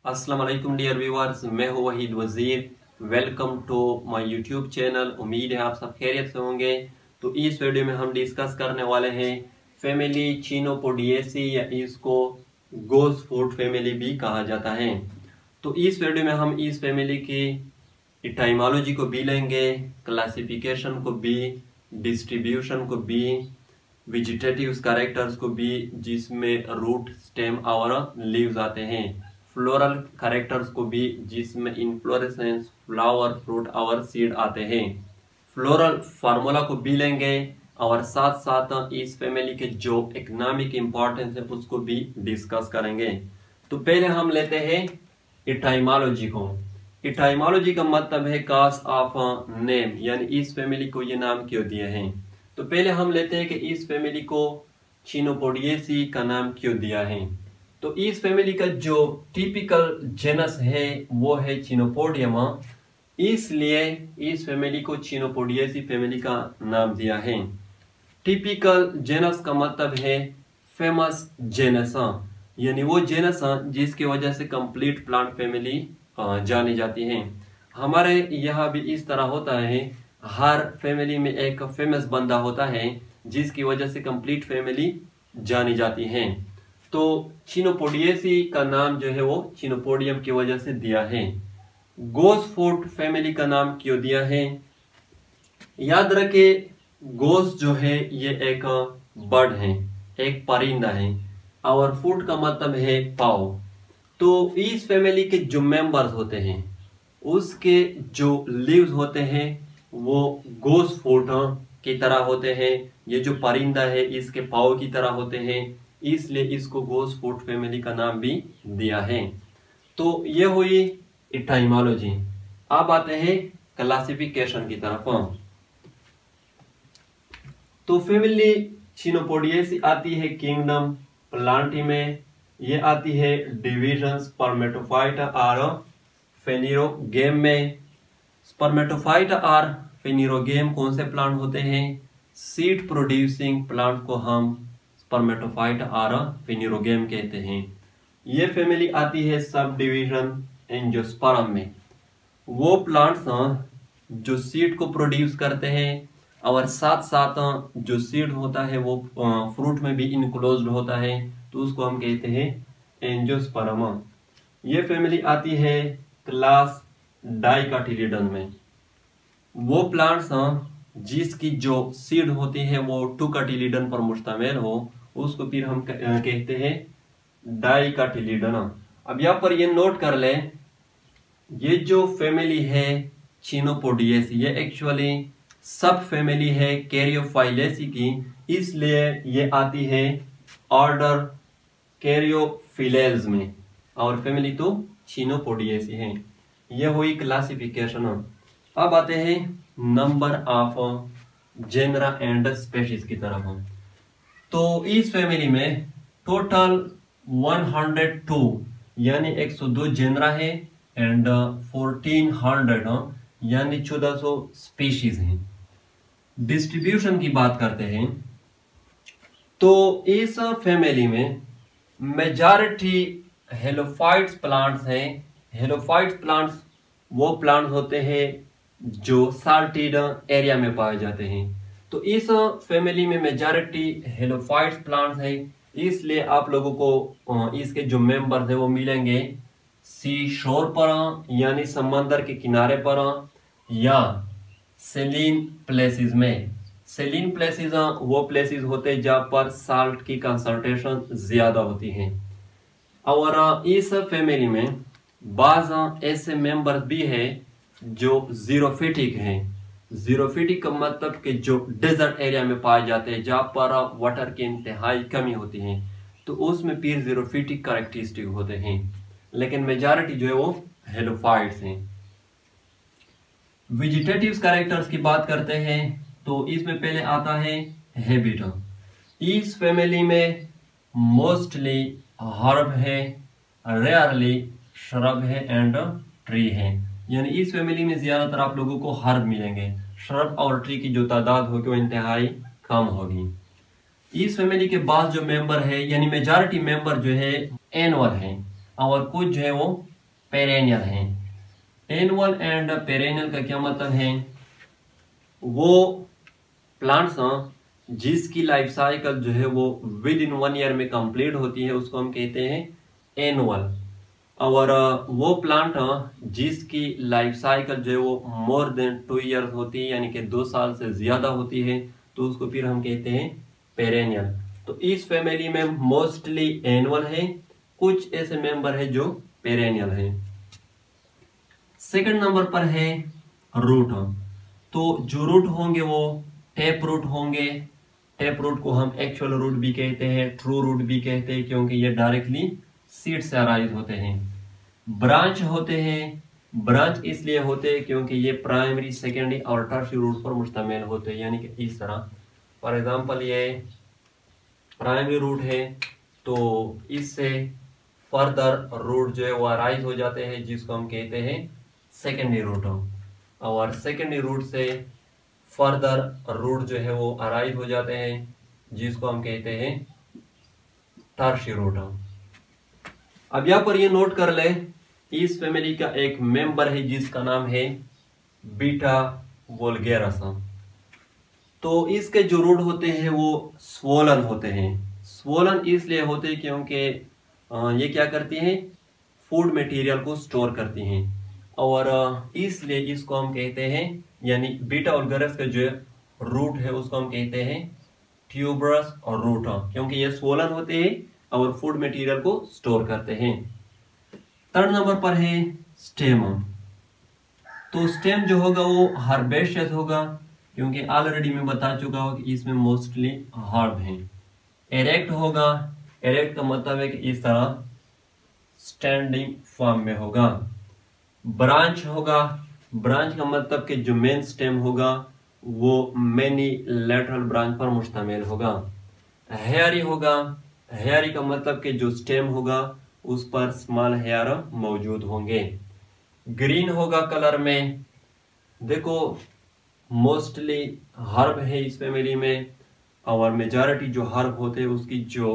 अस्सलाम वालेकुम dear viewers, मैं हूं Waheed Wazir. Welcome to my YouTube channel. उम्मीद है आप सब खैरियत से होंगे। तो इस वीडियो में हम डिस्कस करने वाले हैं फैमिली चिनोपोडिएसी या इसको गोस फूड फैमिली भी कहा जाता है। तो इस वीडियो में हम इस फैमिली की इटाइमोलॉजी को भी लेंगे, क्लासिफिकेशन को भी, डिस्ट्रीब्यूशन को भी, वेजिटेटिव्स कैरेक्टर्स को भी जिसमें रूट, स्टेम और लीव्स आते हैं, फ्लोरल कैरेक्टर्स को भी जिसमें इनफ्लोरेसेंस, फ्लावर, फ्रूट और सीड आते हैं, फ्लोरल फार्मूला को भी लेंगे और साथ साथ इस फैमिली के जो इकोनॉमिक इंपॉर्टेंस है उसको भी डिस्कस करेंगे। तो पहले हम लेते हैं इटाइमोलॉजी को। इटाइमोलॉजी का मतलब है काज ऑफ नेम, यानी इस फैमिली को ये नाम क्यों दिए हैं। तो पहले हम लेते हैं कि इस फैमिली को चिनोपोडिएसी का नाम क्यों दिया है। तो इस फैमिली का जो टिपिकल जेनस है वो है चिनोपोडियम, इसलिए इस फैमिली को चिनोपोडिएसी फैमिली का नाम दिया है। टिपिकल जेनस का मतलब है फेमस जेनस, यानी वो जेनस जिसकी वजह से कंप्लीट प्लांट फैमिली जानी जाती है। हमारे यहाँ भी इस तरह होता है, हर फैमिली में एक फेमस बंदा होता है जिसकी वजह से कंप्लीट फैमिली जानी जाती है। तो चिनोपोडिएसी का नाम जो है वो चिनोपोडियम की वजह से दिया है। गोस फूड फैमिली का नाम क्यों दिया है? याद रखे, गोस जो है ये एक बर्ड है, एक परिंदा है, और फूड का मतलब है पाव। तो इस फैमिली के जो मेंबर्स होते हैं उसके जो लीव्स होते हैं वो गोस फूड की तरह होते हैं। ये जो परिंदा है इसके पाव की तरह होते हैं, इसलिए इसको गोस फूड फैमिली का नाम भी दिया है। तो ये हुई इटाइमोलॉजी। अब आते हैं क्लासिफिकेशन की तरफ। तो फैमिली चिनोपोडिएसी आती है किंगडम प्लांटी में, ये आती है डिविजन स्पर्मेटोफाइट और फेनिरोगेम में। स्पर्मेटोफाइट और फेनिरोगेम कौन से प्लांट होते हैं? सीड प्रोड्यूसिंग प्लांट को हम स्पर्मेटोफाइट और फेनिरोगेम कहते हैं। ये फैमिली आती है सब डिवीजन एंजियोस्पर्म में। वो प्लांट्स जो सीड को प्रोड्यूस करते हैं और साथ साथ जो सीड होता है वो फ्रूट में भी इनक्लोज्ड होता है, तो उसको हम कहते हैं एंजियोस्पर्म। ये फैमिली आती है क्लास डाइकोटिलीडन में। वो प्लांट्स जिसकी जो सीड होती है वो टुकोटिलीडन पर मुश्तमिल हो उसको फिर हम कहते हैं डाइकोटिलीडन। अब यहाँ पर ये नोट कर ले, ये जो फैमिली है चिनोपोडिएसी ये एक्चुअली सब फैमिली है कैरियोफाइलेसी की, इसलिए ये आती है ऑर्डर कैरियोफिलेल्स में, और फैमिली तो चिनोपोडिएसी है। ये हुई क्लासिफिकेशन। अब आते हैं number of genera and species की तरफ। तो इस फैमिली में टोटल 102 यानी 102 जेनरा है एंड 1400 यानी 1400 स्पीशीज हैं। डिस्ट्रीब्यूशन की बात करते हैं तो इस फैमिली में मेजॉरिटी हेलोफाइट्स प्लांट्स हैं। हेलोफाइट्स प्लांट्स वो प्लांट्स होते हैं जो साल्टेड एरिया में पाए जाते हैं। तो इस फैमिली में मेजॉरिटी हेलोफाइट्स प्लांट्स हैं, इसलिए आप लोगों को इसके जो मेंबर्स हैं वो मिलेंगे सी शोर पर यानी समंदर के किनारे पर, या सेलिन प्लेसेस में। सेलिन प्लेसेस वो प्लेसेस होते हैं जहाँ पर साल्ट की कंसंट्रेशन ज्यादा होती है। और इस फैमिली में बाज ऐसे मेंबर्स भी है जो जीरोफिटिक हैं। जीरोफिटिक का मतलब कि जो डेजर्ट एरिया में पाए जाते हैं जहाँ पर वाटर की इंतहाई कमी होती है, तो उसमें फिर जीरोफिटिक कैरेक्टरिस्टिक होते हैं, लेकिन मेजॉरिटी जो है वो हेलोफाइट्स हैं। वेजिटेटिव्स कैरेक्टर्स की बात करते हैं तो इसमें पहले आता है हैबिट। इस फैमिली में मोस्टली हर्ब है, रेयरली श्रब है एंड ट्री है। यानी इस फैमिली में ज्यादातर आप लोगों को हर्ब मिलेंगे, श्रब और ट्री की जो तादाद होगी वो इंतहाई कम होगी। इस फैमिली के बाद जो मेंबर है यानी मेजॉरिटी मेंबर जो है एनुअल है और कुछ जो है वो पेरेनियल हैं। एनुअल एंड पेरेनियल का क्या मतलब है? वो प्लांट्स जिसकी लाइफ साइकिल जो है वो विद इन 1 ईयर में कंप्लीट होती है उसको हम कहते हैं एनुअल। और वो प्लांट जिसकी लाइफ साइकिल जो है वो मोर देन 2 ईयर्स होती है, यानी कि 2 साल से ज्यादा होती है, तो उसको फिर हम कहते हैं पेरेनियल। तो इस फैमिली में मोस्टली एनुअल है, कुछ ऐसे मेंबर है जो पेरेनियल है। सेकंड नंबर पर है रूट। तो जो रूट होंगे वो टेप रूट होंगे। टेप रूट को हम एक्चुअल रूट भी कहते हैं, ट्रू रूट भी कहते हैं, क्योंकि ये डायरेक्टली सीड से अराइज होते हैं। ब्रांच होते हैं। ब्रांच इसलिए होते हैं क्योंकि ये प्राइमरी, सेकेंडरी और टर्शियरी रूट पर मुश्तमिल होते हैं, यानी कि इस तरह। फॉर एग्जांपल ये प्राइमरी रूट है, तो इससे फर्दर रूट जो है वो अराइज हो जाते हैं, जिसको हम कहते हैं सेकेंडरी रूट। और सेकेंडरी रूट से फर्दर रूट जो है वो अराइज हो जाते हैं, जिसको हम कहते हैं टर्शियरी रूट। अब यहाँ पर ये नोट कर ले, इस फैमिली का एक मेंबर है जिसका नाम है बीटा वोल्गेरस। तो इसके जो रूट होते हैं वो स्वोलन होते हैं। स्वोलन इसलिए होते हैं क्योंकि ये क्या करती हैं, फूड मटेरियल को स्टोर करती हैं, और इसलिए इसको हम कहते हैं, यानी बीटा वोल्गेरस का जो रूट है उसको हम कहते हैं ट्यूबरस और रूट, क्योंकि ये स्वोलन होते हैं और फूड मटेरियल को स्टोर करते हैं। थर्ड नंबर पर है स्टेम। तो स्टेम जो होगा वो हर्बेशियस होगा, क्योंकि ऑलरेडी मैं बता चुका हूं कि इसमें मोस्टली हर्ब हैं। एरेक्ट होगा। एरेक्ट का मतलब है कि इस तरह स्टैंडिंग फॉर्म में होगा। ब्रांच होगा। ब्रांच का मतलब कि जो मेन स्टेम होगा वो मेनी लेटरल ब्रांच पर मुश्तमिल होगा। हेयरी होगा। हेयरी का मतलब कि जो स्टेम होगा उस पर स्मॉल हेयर मौजूद होंगे। ग्रीन होगा कलर में। देखो मोस्टली हर्ब है इस फैमिली में, और मेजॉरिटी जो हर्ब होते हैं उसकी जो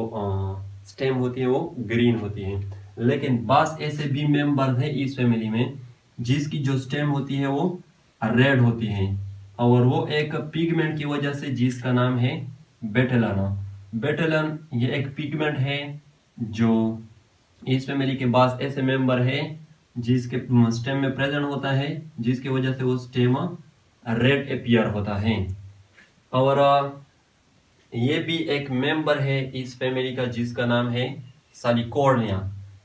स्टेम होती है वो ग्रीन होती है। लेकिन बास ऐसे भी मेंबर हैं इस फैमिली में जिसकी जो स्टेम होती है वो रेड होती है, और वो एक पिगमेंट की वजह से, जिसका नाम है बेटेलन। बेटेलन ये एक पिगमेंट है जो इस फैमिली के पास ऐसे मेंबर है जिसके स्टेम में प्रेजेंट होता है, जिसकी वजह से वो स्टेम रेड अपीयर होता है। और ये भी एक मेंबर है इस फैमिली का जिसका नाम है सालिकोर्निया,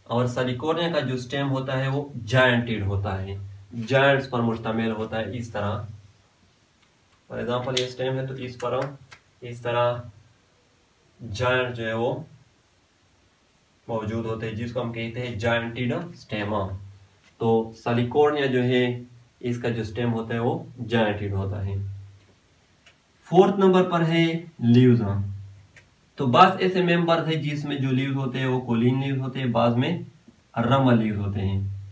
और सालिकोर्निया का जो स्टेम होता है वो जायंटेड होता है, जायंट्स पर मुश्तमिल होता है इस तरह। फॉर एग्जांपल ये स्टेम है तो इस पर इस तरह जायंट जो है वो मौजूद होते हैं, जिसको हम कहते हैं जायंटेड स्टेम। तो सालिकोर्निया जो है इसका जो स्टेम होता है वो जायंटेड होता है। फोर्थ नंबर पर है लीव्स। तो बास ऐसे मेंबर है जिसमें जो लीव्स होते हैं वो कोलिन लीव्स होते हैं, बाद में रमल लीव्स होते हैं।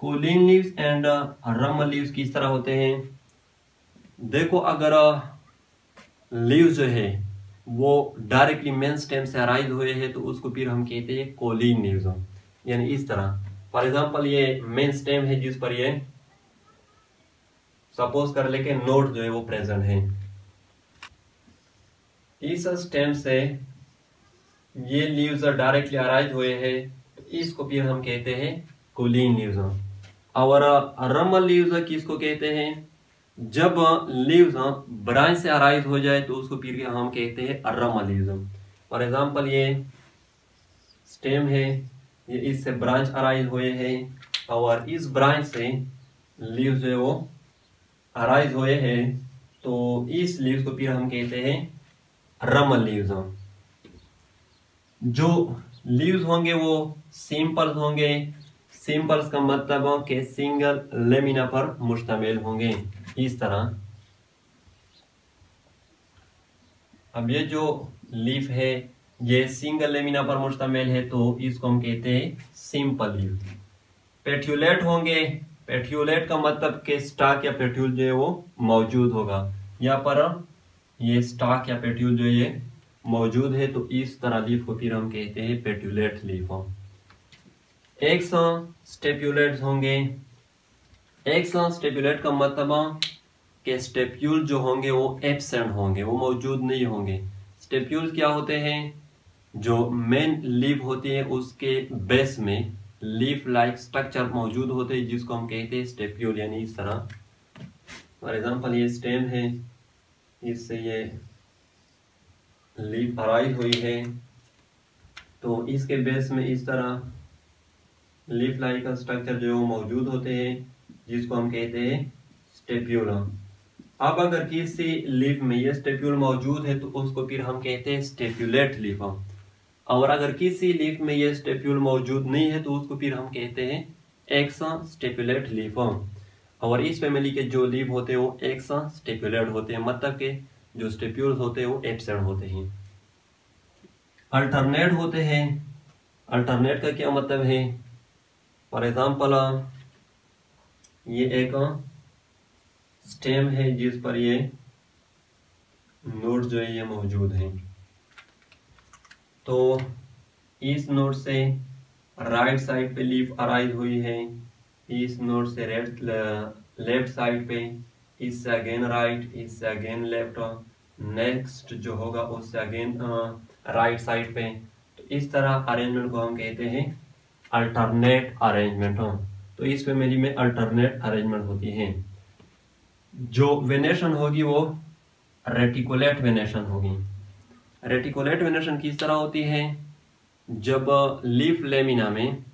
Colin leaves and Raimal leaves किस तरह होते हैं? देखो अगर लीव्स जो है वो डायरेक्टली मेन स्टेम से अराइज हुए हैं तो उसको फिर हम कहते हैं कोलिन लीव्स, यानी इस तरह। फॉर एग्जांपल ये मेन स्टेम है जिस पर ये सपोज कर लेके नोड जो है वो प्रेजेंट है। इस स्टेम से ये लीव्स डायरेक्टली अराइज हुए हैं तो इसको फिर हम कहते हैं कोलिन लीव्स। और रमल लीव्स किसको कहते हैं? जब लीव्स ब्रांच से अराइज हो जाए तो उसको फिर हम कहते हैं रमल लीव्स। फॉर एग्जांपल ये स्टेम है, ये इससे ब्रांच अराइज हुए हैं, और इस ब्रांच से लीव्स जो है वो अराइज हुए हैं, तो इस लीव्स को फिर हम कहते हैं रमल लीव्स। जो लीव्स होंगे वो सिंपल्स होंगे। सिंपल्स का मतलब हो कि सिंगल लेमिना पर मुश्तमिल होंगे इस तरह। अब ये जो लीफ है ये सिंगल लेमिना पर मुश्तमिल है, तो इसको हम कहते हैं सिंपल लीफ। पेट्यूलेट होंगे। पेट्यूलेट का मतलब कि स्टाक या पेट्यूल जो है वो मौजूद होगा। यहाँ पर ये स्टाक या पेट्यूल जो ये मौजूद है, तो इस तरह लीफ को फिर हम कहते हैं पेट्यूलेट लीफ। स्टेप्यूलेट्स होंगे। स्टेप्यूलेट का मतलब कि स्टेप्यूल जो होंगे वो एब्सेंट होंगे, वो मौजूद नहीं होंगे। स्टेप्यूल क्या होते हैं? जो मेन लीफ होती है उसके बेस में लीफ लाइक स्ट्रक्चर मौजूद होते हैं, जिसको हम कहते हैं स्टेप्यूल। यानी इस तरह, फॉर एग्जांपल ये स्टेम है, इससे ये लीफ अराइज हुई है, तो इसके बेस में इस तरह लीफ लाइक का स्ट्रक्चर जो मौजूद होते हैं, जिसको हम कहते हैं स्टेप्यूल। अब अगर किसी लीफ में ये स्टेप्यूल मौजूद है तो उसको फिर हम कहते हैं स्टेप्यूलेट लीफ। और अगर किसी लीफ में ये स्टेप्यूल मौजूद नहीं है तो उसको फिर हम कहते हैं एक्सा स्टेप्यूलेट लीफ। और इस फैमिली के जो लीफ होते हैं वो एक्सा स्टेप्यूलेट होते हैं, मतलब के जो स्टेप्यूल्स होते हैं वो एब्सेंट होते हैं। अल्टरनेट होते हैं। अल्टरनेट का क्या मतलब है? फॉर एग्जाम्पल ये एक स्टेम है जिस पर ये नोड जो है ये मौजूद है, तो इस नोड से राइट साइड पे लीफ अराइज हुई है, इस नोड से लेफ्ट साइड पे, इससे अगेन राइट, इससे अगेन लेफ्ट, नेक्स्ट जो होगा उससे अगेन राइट साइड पे। तो इस तरह अरेंजमेंट को हम कहते हैं अल्टरनेट अरेंजमेंट। तो इस फैमिली में अल्टरनेट अरेंजमेंट होती है। जो वेनेशन होगी वो रेटिकुलेट वेनेशन होगी। रेटिकुलेट वेनेशन किस तरह होती है? जब लीफ लेमिना में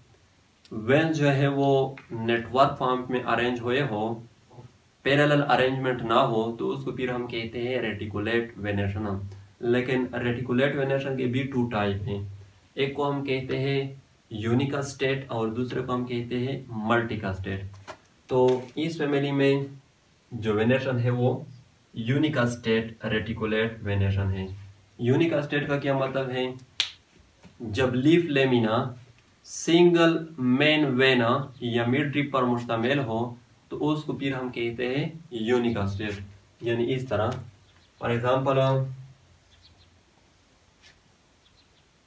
वेन जो है वो नेटवर्क फॉर्म में अरेंज हुए हो, पैरेलल अरेंजमेंट ना हो, तो उसको फिर हम कहते हैं रेटिकुलेट वेनेशन। लेकिन रेटिकुलेट वेनेशन के भी 2 टाइप हैं। एक को हम कहते हैं यूनिका स्टेट और दूसरे को हम कहते हैं मल्टिका स्टेट। तो इस फैमिली में जो वेनेशन है वो यूनिका स्टेट रेटिकुलेट वेनेशन है। यूनिका स्टेट का क्या मतलब है? जब leaf lamina single main vena या मिड ड्रिप पर मुश्तमिल हो तो उसको फिर हम कहते हैं यूनिका स्टेट। यानी इस तरह, फॉर एग्जांपल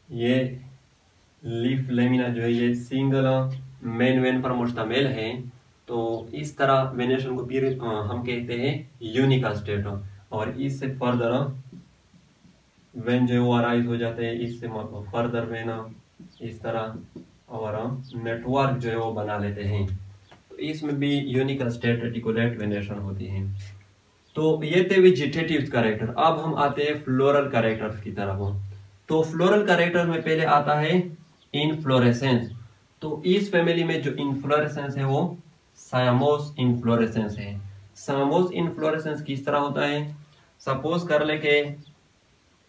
ये लीफ लेमिना जो है ये सिंगल मेन वेन पर मुश्तमिल है, तो इस तरह वेनेशन को फिर हम कहते हैं यूनिका स्टेट। और इससे फर्दर वेन जो है वो अराइज हो जाते हैं, इससे फर्दर वेन इस तरह और नेटवर्क जो है वो बना लेते हैं। तो इसमें भी यूनिका स्टेट रेटिकुलेट वेनेशन होती है। तो ये थे वेजिटेटिव कैरेक्टर। अब हम आते हैं फ्लोरल कैरेक्टर्स की तरफ। तो फ्लोरल कैरेक्टर में पहले आता है इनफ्लोरेसेंस। तो इस फैमिली में जो इनफ्लोरेसेंस है वो सायमोस इनफ्लोरेसेंस है। सायमोस इनफ्लोरेसेंस किस तरह होता है? सपोज कर ले के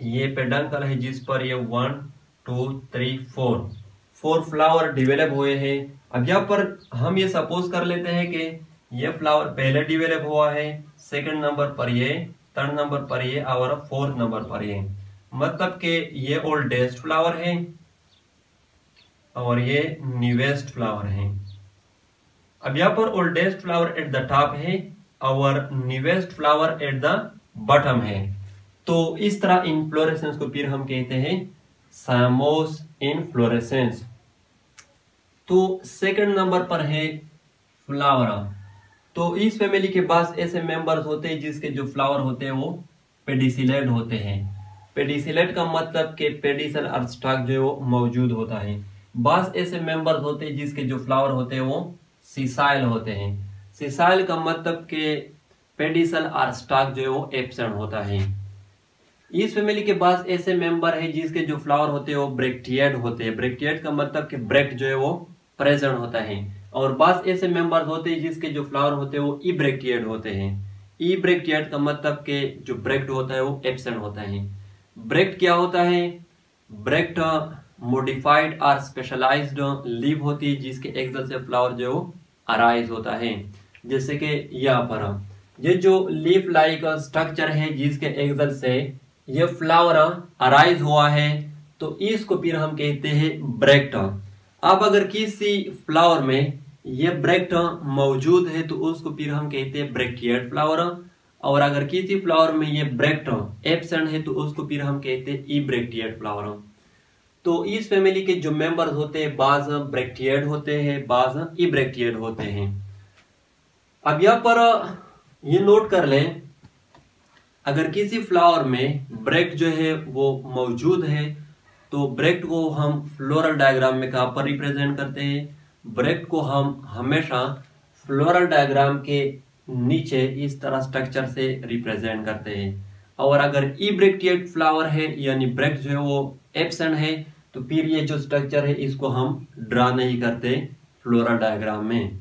ये पेडंकल है जिस पर ये 1 2 3 4 फ्लावर डिवेलप हुए हैं। अब यहाँ पर हम ये सपोज कर लेते हैं कि ये फ्लावर पहले डिवेलप हुआ है, सेकंड नंबर पर ये, थर्ड नंबर पर ये और फोर्थ नंबर पर ये, मतलब कि ये ओल्डेस्ट फ्लावर है और ये न्यूएस्ट फ्लावर है। अब यहाँ पर oldest flower at the top है और newest flower at the bottom है। तो इस तरह इनफ्लोरेसेंस को फिर हम कहते हैं सायमोस इनफ्लोरेसेंस। तो सेकंड नंबर पर है फ्लावरा। तो इस फैमिली के पास ऐसे मेंबर्स होते हैं जिसके जो फ्लावर होते हैं वो पेडिसिलेट होते हैं। पेडिसिलेट का मतलब कि पेडिसल और स्टॉक जो है वो मौजूद होता है। बस ऐसे मेंबर्स होते हैं जिसके जो फ्लावर होते हैं वो सिसाइल होते हैं। सिसाइल का मतलब कि पेडिसल और स्टॉक जो है वो एब्सेंट होता है। इस फैमिली के पास ऐसे मेंबर है जिसके जो फ्लावर होते हैं वो ब्रैक्टिएड होते हैं। ब्रैक्टिएड का मतलब कि ब्रैक्ट जो है वो प्रेजेंट होता है। और बस ऐसे मेंबर्स होते हैं जिसके जो फ्लावर होते हैं वो इब्रैक्टिएड होते हैं। इब्रैक्टिएड का मतलब कि जो ब्रैक्ट होता है वो एब्सेंट होता है। ब्रैक्ट क्या होता है? ब्रैक्ट मॉडिफाइड और स्पेशलाइज्ड लीफ होती है जिसके एक्सल से फ्लावर जो है वो अराइज होता है। जैसे कि यहाँ पर ये जो लीफ लाइक स्ट्रक्चर है जिसके एक्सल से ये फ्लावर अराइज हुआ है, तो इसको फिर हम कहते हैं ब्रैक्ट। अब अगर किसी फ्लावर में ये ब्रैक्ट मौजूद है तो उसको फिर हम कहते हैं ब्रैक्टिएड फ्लावर। और अगर किसी फ्लावर में ये ब्रैक्ट एब्सेंट है तो उसको फिर हम कहते हैं इब्रैक्टिएड फ्लावर। तो इस फैमिली के जो मेंबर्स होते हैं बाज ब्रैक्टिएड होते हैं, बाज इब्रैक्टिएड होते हैं। अब यहाँ पर ये नोट कर लें, अगर किसी फ्लावर में ब्रैक्ट जो है वो मौजूद है तो ब्रैक्ट को हम फ्लोरल डायग्राम में कहाँ पर रिप्रेजेंट करते हैं? ब्रैक्ट को हम हमेशा फ्लोरल डायग्राम के नीचे इस तरह स्ट्रक्चर से रिप्रेजेंट करते हैं। और अगर इब्रैक्टिएड फ्लावर है यानी ब्रैक्ट जो है वो एब्सेंट है तो फिर ये जो स्ट्रक्चर है इसको हम ड्रा नहीं करते फ्लोरल डायग्राम में।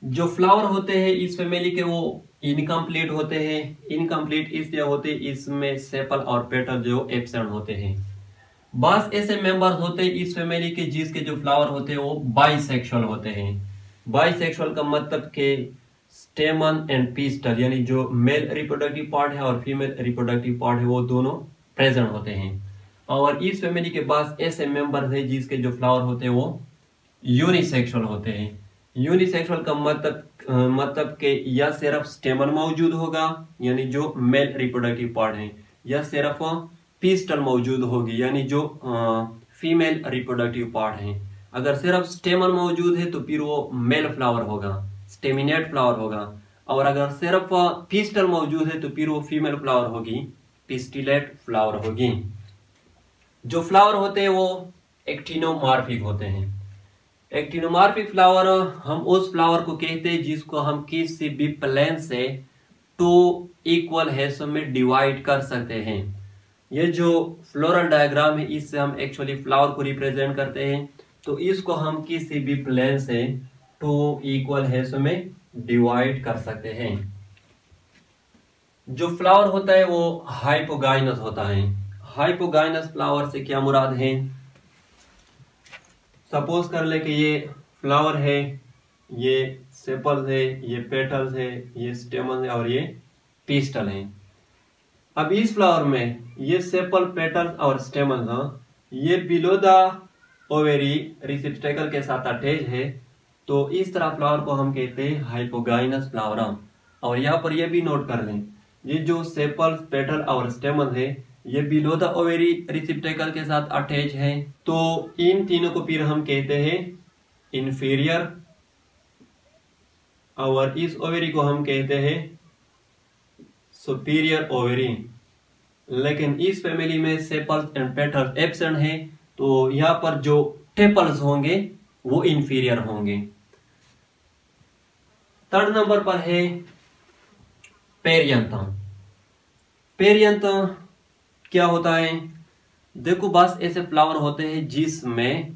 जो फ्लावर होते हैं इस फैमिली के वो इनकम्प्लीट होते हैं। इनकम्प्लीट इसलिए होते हैं इसमें सेपल और पेटल जो एब्सेंट होते हैं। बस ऐसे मेंबर्स होते हैं इस फैमिली के जिसके जो फ्लावर होते हैं वो बाइसेक्सुअल होते हैं। बाइसेक्सुअल का मतलब के स्टेमन एंड पिस्टल यानी जो मेल रिप्रोडक्टिव पार्ट है और फीमेल रिप्रोडक्टिव पार्ट है वो दोनों प्रेजेंट होते हैं। और इस फैमिली के पास ऐसे मेंबर्स है जिसके जो फ्लावर होते हैं वो यूनिसेक्सुअल होते हैं। यूनिसेक्सुअल का मतलब के या सिर्फ स्टेमन मौजूद होगा यानी जो मेल रिप्रोडक्टिव पार्ट है, या सिर्फ पिस्टल मौजूद होगी यानी जो फीमेल रिप्रोडक्टिव पार्ट है। अगर सिर्फ स्टेमन मौजूद है तो फिर वो मेल फ्लावर होगा, स्टेमिनेट फ्लावर होगा। और अगर सिर्फ पिस्टल मौजूद है तो फिर वो फीमेल फ्लावर होगी, पिस्टिलेट फ्लावर होगी। जो फ्लावर होते हैं वो एक्टिनोमॉर्फिक होते हैं। एक्टिनोमॉर्फिक फ्लावर हम उस फ्लावर को कहते हैं जिसको हम किसी भी प्लेन से 2 इक्वल हिस्सों में डिवाइड कर सकते हैं। ये जो फ्लोरल डायग्राम है इससे हम एक्चुअली फ्लावर को रिप्रेजेंट करते हैं। तो इसको हम किसी भी प्लेन से 2 इक्वल हिस्सों में डिवाइड कर सकते हैं। जो फ्लावर होता है वो हाइपोगाइनस होता है। हाइपोगाइनस फ्लावर से क्या मुराद है? सपोज कर ले कि ये फ्लावर है, ये सेपल्स है, ये पेटल्स है, ये स्टेमन है और ये पिस्टल है। अब इस फ्लावर में ये सेपल, पेटल्स और स्टेमन ये बिलो द ओवेरी रिसेप्टेकल के साथ अटैच है। तो इस तरह फ्लावर को हम कहते हैं हाइपोगाइनस फ्लावर। और यहाँ पर ये भी नोट कर लें, ये जो सेपल्स, पेटल और स्टेमन है ये बिलो द ओवेरी रिसेप्टेकल के साथ अटैच है। तो इन तीनों को फिर हम कहते हैं इंफीरियर, और इस ओवेरी को हम कहते हैं सुपीरियर ओवेरी। लेकिन इस फैमिली में सेपल्स एंड पेटल्स एब्सेंट है तो यहाँ पर जो टेपल्स होंगे वो इंफीरियर होंगे। 3rd नंबर पर है पेरियंथम। पेरियंथम क्या होता है? देखो बस ऐसे फ्लावर होते हैं जिसमें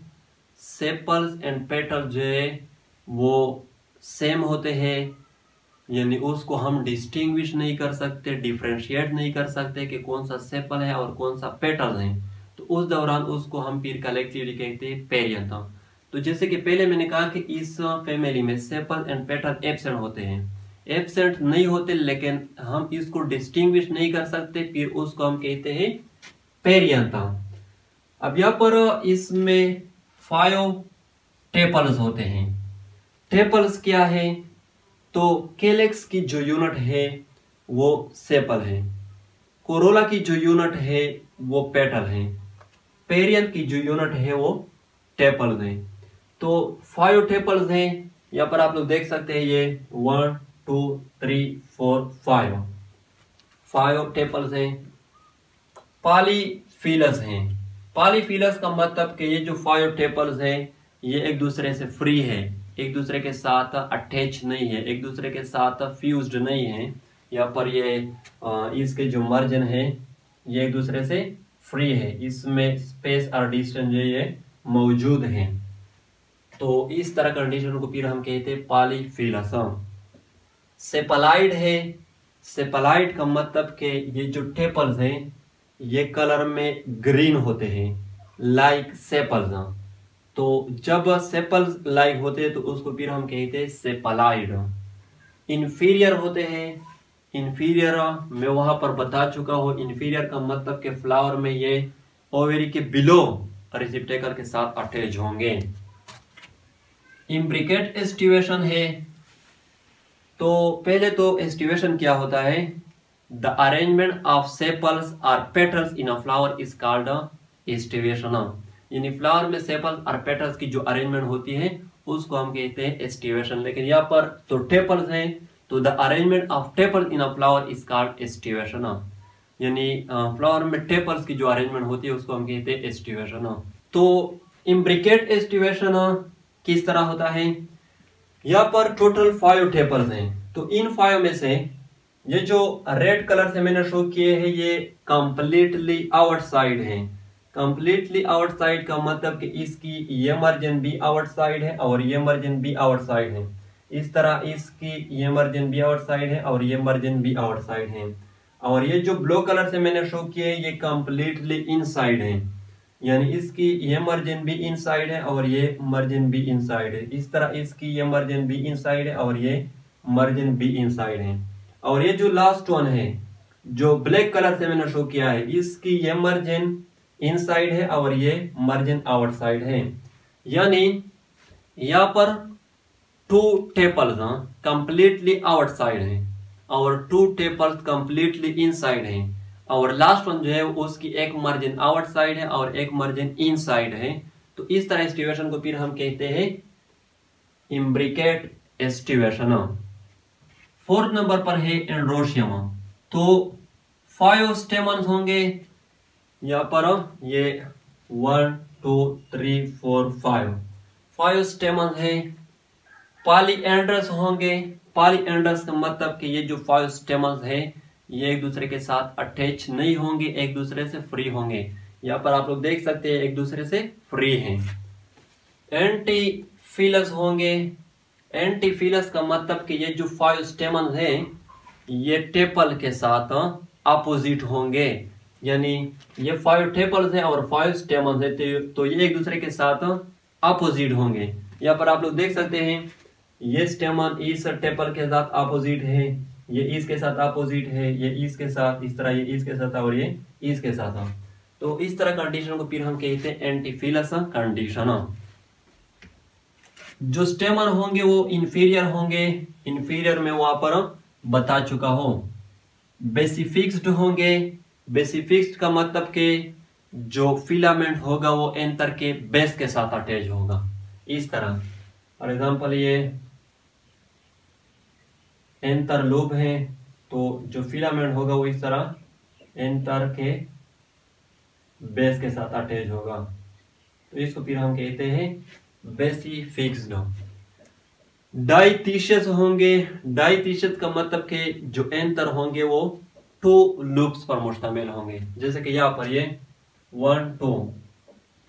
सेपल्स एंड पेटल जो है वो सेम होते हैं, यानी उसको हम डिस्टिंग्विश नहीं कर सकते, डिफरेंशिएट नहीं कर सकते कि कौन सा सेपल है और कौन सा पेटल है। तो उस दौरान उसको हम फिर कलेक्टिवली कहते हैं पेरियंथम। तो जैसे कि पहले मैंने कहा कि इस फैमिली में सेपल एंड पेटल एब्सेंट होते हैं, एब्सेंट नहीं होते लेकिन हम इसको डिस्टिंग्विश नहीं कर सकते, फिर उसको हम कहते हैं पेरियंथम। अब यहाँ पर इसमें 5 टेपल्स होते हैं। टेपल्स क्या है? तो कैलेक्स की जो यूनिट है वो सेपल है, कोरोला की जो यूनिट है वो पेटल है, पेरियंथ की जो यूनिट है वो टेपल्स है। तो 5 टेपल्स हैं। यहाँ पर आप लोग देख सकते हैं ये 1 2 3 4 5 टेपल्स हैं। पॉलीफिलस हैं। पॉलीफिलस का मतलब कि ये जो 5 टेपल्स हैं ये एक दूसरे से फ्री है, एक दूसरे के साथ अटैच नहीं है, एक दूसरे के साथ फ्यूज्ड नहीं है। यहाँ पर ये इसके जो मार्जिन है ये एक दूसरे से फ्री है, इसमें स्पेस और डिस्टेंस जो ये मौजूद है। तो इस तरह कंडीशन को फिर हम कहते हैं पॉलीफिलस। सेपलाइड है। सेपलाइड का मतलब कि ये जो टेपल्स हैं ये कलर में ग्रीन होते हैं लाइक सेपल्स। तो जब सेपल्स लाइक होते हैं तो उसको फिर हम कहते हैं सेपलाइड। इंफीरियर होते हैं। इंफीरियर मैं वहां पर बता चुका हूँ, इंफीरियर का मतलब के फ्लावर में ये ओवेरी के बिलो रिसेप्टेकल के साथ अटैच होंगे। इम्ब्रिकेट एस्टिवेशन है। तो पहले तो एस्टिवेशन क्या होता है? द अरेंजमेंट ऑफ सेपल्स और petals in a flower is called aestivation. यानी फ्लावर में सेपल्स और पेटल्स की जो अरेंजमेंट होती है उसको हम कहते हैं एस्टिवेशन। लेकिन यहाँ पर तो टेपल्स हैं, तो the arrangement of tepals in a flower is called aestivation. यानी फ्लावर में टेपल्स की जो अरेंजमेंट होती है उसको हम कहते हैं एस्टिवेशन। तो इम्ब्रिकेट एस्टिवेशन किस तरह होता है? यहाँ पर टोटल 5 टेपल्स हैं। तो इन 5 में से ये जो रेड कलर से मैंने शो किए हैं ये कंप्लीटली आउटसाइड है। कंप्लीटली आउटसाइड का मतलब कि इसकी ये मार्जिन भी आउटसाइड है और ये मार्जिन भी आउटसाइड है। इस तरह इसकी ये मार्जिन भी आउटसाइड है और ये मार्जिन भी आउटसाइड है। और ये जो ब्लू कलर से मैंने शो किए ये कंप्लीटली इनसाइड है, यानी इसकी ये मार्जिन भी इनसाइड है और ये मार्जिन भी इनसाइड है। इस तरह इसकी ये मार्जिन भी इनसाइड है और ये मार्जिन भी इनसाइड है। और ये जो लास्ट वन है जो ब्लैक कलर से मैंने शो किया है इसकी ये मार्जिन इनसाइड है और ये मार्जिन आउटसाइड है। यानी यहाँ पर 2 टेपल्स कंप्लीटली आउटसाइड है और 2 टेपल्स कंप्लीटली इनसाइड है। और लास्ट वन जो है उसकी एक मार्जिन आउटसाइड है और एक मार्जिन इनसाइड है। तो इस तरह एस्टिवेशन को फिर हम कहते हैं इम्ब्रिकेट एस्टिवेशन। 4th नंबर पर है एंड्रोशियम। तो 5 स्टेमन्स होंगे यहाँ पर, ये 1 2 3 4 5 स्टेमन्स है। पॉलीएंड्रस होंगे। पॉलीएंड्रस का मतलब कि ये जो 5 स्टेमन्स है ये एक दूसरे के साथ अटैच नहीं होंगे, एक दूसरे से फ्री होंगे। यहाँ पर आप लोग देख सकते हैं एक दूसरे से फ्री हैं। एंटीफिलस होंगे। एंटीफिलस का मतलब कि ये जो 5 स्टेमन्स हैं ये टेपल के साथ अपोजिट होंगे। यानी ये 5 टेपल्स हैं और 5 स्टेमन्स हैं तो ये एक दूसरे के साथ अपोजिट होंगे। यहाँ पर आप लोग देख सकते हैं ये स्टेमन इस टेपल के साथ अपोजिट है, ये इसके साथ अपोजिट है, ये इसके साथ, इस तरह ये इसके साथ और ये इसके साथ। तो इस तरह कंडीशन को फिर हम कहते हैं एंटीफिलस कंडीशन। जो स्टेमन होंगे वो इंफीरियर होंगे। इंफीरियर में वहां पर बता चुका हूं। बेसिफिक्स्ड होंगे। बेसिफिक्स्ड का मतलब कि जो फिलामेंट होगा वो एंथर के बेस के साथ अटैच होगा। इस तरह फॉर एग्जांपल ये एंथर लोब है तो जो फिलामेंट होगा वो इस तरह एंथर के बेस के साथ अटैच होगा। तो इसको फिर हम कहते हैं बेसिफिक्स्ड। डाइथिशियस होंगे। डाइथिशियस का मतलब कि जो एंथर होंगे वो 2 लूप्स पर मुश्तमिल होंगे। जैसे कि यहाँ पर ये 1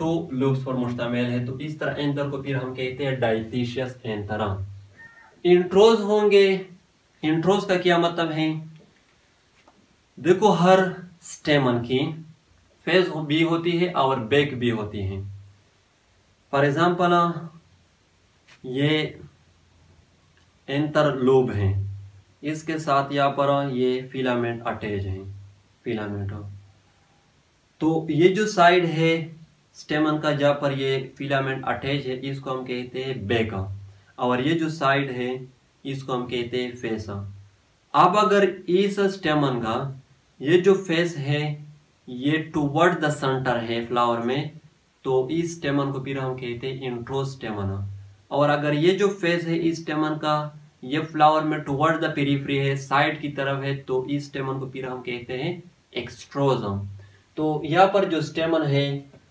2 लूप्स पर मुश्तमिल है। तो इस तरह एंथर को फिर हम कहते हैं डाइथिशियस एंथर। इंट्रोज होंगे। इंट्रोज का क्या मतलब है? देखो हर स्टेमन की फेस भी होती है और बैक भी होती है। फॉर एग्जांपल ये एंथर लोब है, इसके साथ यहाँ पर ये फिलामेंट अटैच है। फिलामेंट तो ये जो साइड है स्टेमन का जहाँ पर ये फिलामेंट अटैच है इसको हम कहते हैं बैक, और ये जो साइड है इसको हम कहते हैं फेस। अब अगर इस स्टेमन का ये जो फेस है ये टुवर्ड द सेंटर है फ्लावर में, तो इस स्टेमन को फिर हम कहते हैं इंट्रो स्टेमन। और अगर ये जो फेस है इस स्टेमन का ये फ्लावर में टुवर्ड द पेरिफेरी है, साइड की तरफ है, तो इस स्टेमन को फिर हम कहते हैं एक्सट्रोजम। तो यहाँ पर जो स्टेमन है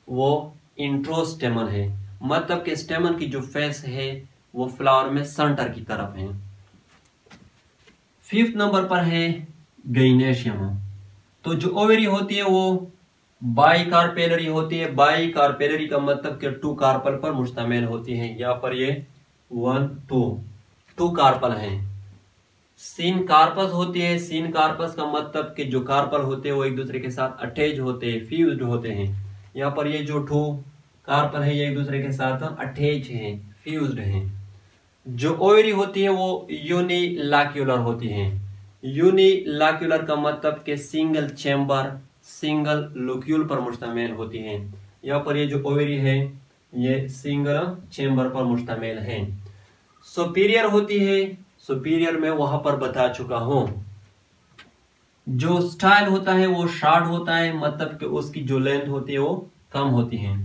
वो इंट्रो स्टेमन है, मतलब कि स्टेमन की जो फेस है वो फ्लावर में सेंटर की तरफ है। 5th नंबर पर है गैनेशियम। तो जो ओवेरी होती है वो बाइकार्पेलरी होती है। बाइकार्पेलरी का मतलब कि 2 कार्पल पर मुश्तमिल होती है। यहाँ पर ये 1 2 कार्पल हैं। सीन कार्पस होती है। सीन कार्पस का मतलब कि जो कार्पल होते हैं वो एक दूसरे के साथ अटैच होते हैं, फ्यूज्ड होते हैं। यहाँ पर ये जो 2 कार्पल है ये एक दूसरे के साथ अटैच हैं, फ्यूज्ड हैं। जो ओवरी होती है वो यूनिलैक्युलर होती है। यूनिलैक्युलर का मतलब कि सिंगल चैम्बर, सिंगल लोक्यूल पर मुश्तमिल होती है। यहाँ पर ये जो ओवरी है ये सिंगल चैम्बर पर मुश्तमिल है। सुपीरियर होती है। सुपीरियर में वहां पर बता चुका हूं। जो स्टाइल होता है वो शॉर्ट होता है, मतलब कि उसकी जो लेंथ होती है वो कम होती है।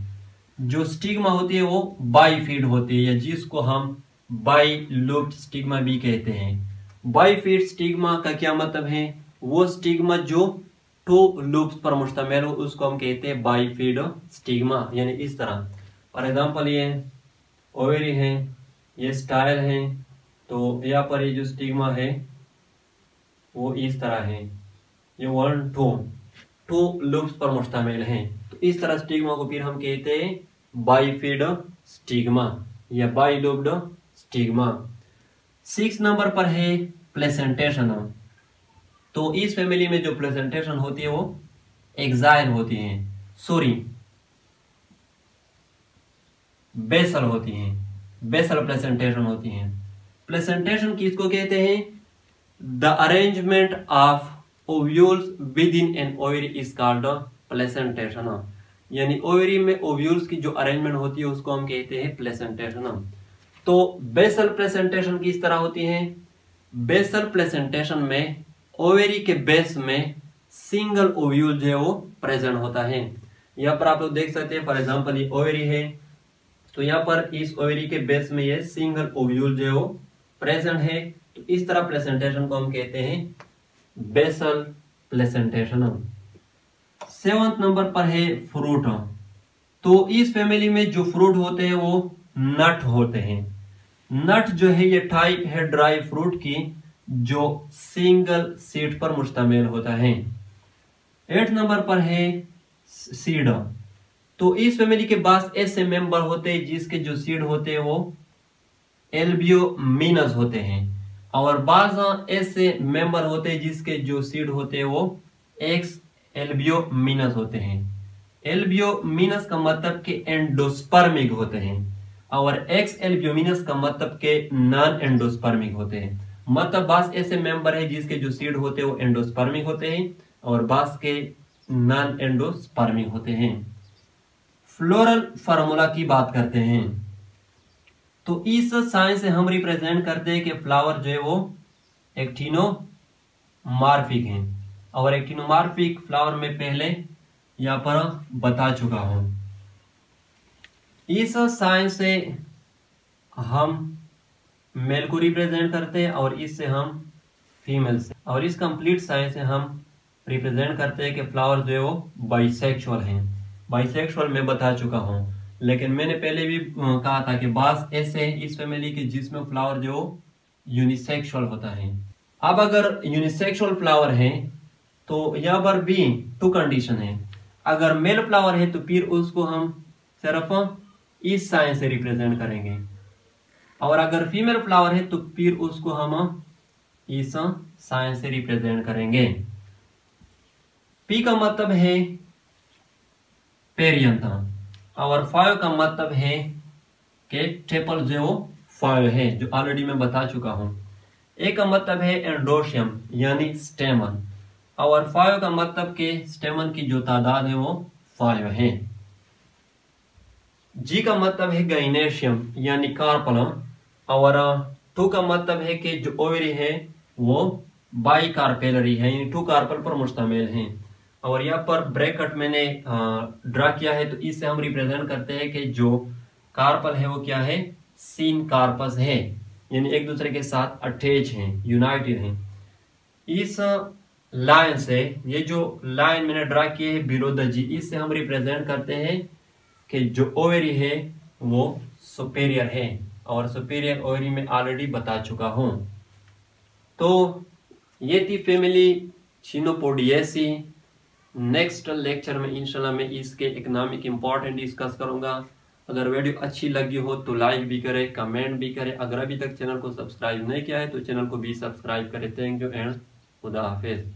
जो स्टिग्मा होती है वो बाइफीड होती है, या जिसको हम बाइलोब्ड स्टिग्मा भी कहते हैं। बाइफीड स्टिग्मा का क्या मतलब है? वो स्टिग्मा जो 2 लूप्स पर मुश्तमिल हो उसको हम कहते हैं बाइफीड स्टिग्मा। यानी इस तरह, फॉर एग्जांपल ये ओवेरी है, ये स्टाइल है, तो यहाँ पर ये जो स्टिग्मा है वो इस तरह है, ये 2 लूप्स पर मुश्तमिल है। तो इस तरह स्टिग्मा को फिर हम कहते हैं बाइफीड स्टिग्मा या बाइलोब्ड स्टिग्मा। 6 नंबर पर है प्लेसेंटेशन। तो इस फैमिली में जो प्लेसेंटेशन होती है वो एक्साइल होती है, सॉरी बेसल होती हैं, बेसल प्लेसेंटेशन होती हैं। प्लेसेंटेशन किसको कहते हैं? The arrangement of ovules with in an ovary is called placentation. यानी ओवरी में ओव्यूल्स की जो अरेंजमेंट होती है उसको हम कहते हैं प्लेसेंटेशन। तो बेसल प्लेसेंटेशन किस तरह होती है? बेसल प्लेसेंटेशन में ओवरी के बेस में सिंगल ओव्यूल जो है वो प्रेजेंट होता है। यहाँ पर आप लोग देख सकते हैं, फॉर एग्जांपल ये ओवरी है, तो यहाँ पर इस ओवरी के बेस में ये सिंगल ओव्यूल जो है वो प्रेजेंट है। तो इस तरह प्लेसेंटेशन को हम कहते हैं बेसल प्लेसेंटेशन। 7th नंबर पर है फ्रूट। तो इस फैमिली में जो फ्रूट होते हैं वो नट होते हैं। नट जो है ये टाइप है ड्राई फ्रूट की जो सिंगल सीड पर मुश्तमिल होता है। 8th नंबर पर है सीड। तो इस फैमिली के पास ऐसे मेंबर होते हैं जिसके जो सीड होते हैं वो एल्बियोमिनस होते हैं, और बाज़ ऐसे मेंबर होते हैं जिसके जो सीड होते हैं वो एक्स एल्बियोमिनस होते हैं। एल्बियोमिनस का मतलब के एंडोस्पर्मिक होते हैं, और एक्स एल्बियोमिनस का मतलब के नॉन एंडोस्पर्मिक होते हैं। मतलब बास ऐसे मेंबर है जिसके जो सीड होते हैं वो एंडोस्पर्मिक होते हैं और बास के नॉन एंडोस्पर्मिक होते हैं। फ्लोरल फार्मूला की बात करते हैं, तो इस साइन से हम रिप्रेजेंट करते हैं कि फ्लावर जो है वो एक्टिनोमार्फिक है, और एक्टिनोमार्फिक फ्लावर में पहले यहाँ पर बता चुका हूं। इस साइन से हम मेल को रिप्रेजेंट करते हैं और इससे हम फीमेल से, और इस कंप्लीट साइन से हम रिप्रेजेंट करते हैं कि फ्लावर जो है वो बाइसेक्सुअल हैं। बाइसेक्सुअल मैं बता चुका हूं, लेकिन मैंने पहले भी कहा था कि बास ऐसे इस फैमिली के जिसमें फ्लावर जो यूनिसेक्सुअल होता है। अब अगर यूनिसेक्सुअल फ्लावर है तो यहाँ पर भी 2 कंडीशन है। अगर मेल फ्लावर है तो फिर उसको हम सिर्फ इस साइन से रिप्रेजेंट करेंगे, और अगर फीमेल फ्लावर है तो फिर उसको हम इस साइन से रिप्रेजेंट करेंगे। पी का मतलब है पेरियंथ, और 5 का मतलब है कि ट्रिपल जो 5 है, जो ऑलरेडी मैं बता चुका हूं। ए का मतलब है एंडोशियम यानी स्टेमन, और 5 का मतलब के स्टेमन की जो तादाद है वो 5 है। जी का मतलब है गाइनेशियम यानी कार्पलम, और 2 का मतलब है कि जो ओवरी है वो बाई कार्पेलरी है यानी 2 कार्पल पर मुश्तमिल है। और यहाँ पर ब्रैकेट मैंने ड्रा किया है, तो इससे हम रिप्रेजेंट करते हैं कि जो कार्पल है वो क्या है, सीन कार्पस है, यानी एक दूसरे के साथ अटैच हैं, यूनाइटेड हैं। इस लाइन से, ये जो लाइन मैंने ड्रा की है बिलो द जी, इससे हम रिप्रेजेंट करते हैं कि जो ओवरी है वो सुपेरियर है, और सुपेरियर ओवरी में ऑलरेडी बता चुका हूं। तो ये थी फैमिली चिनोपोडिएसी। नेक्स्ट लेक्चर में इंशाल्लाह मैं इसके इकोनॉमिक इंपॉर्टेंट डिस्कस करूंगा। अगर वीडियो अच्छी लगी हो तो लाइक भी करें, कमेंट भी करें। अगर अभी तक चैनल को सब्सक्राइब नहीं किया है तो चैनल को भी सब्सक्राइब करें। थैंक यू एंड खुदा हाफिज।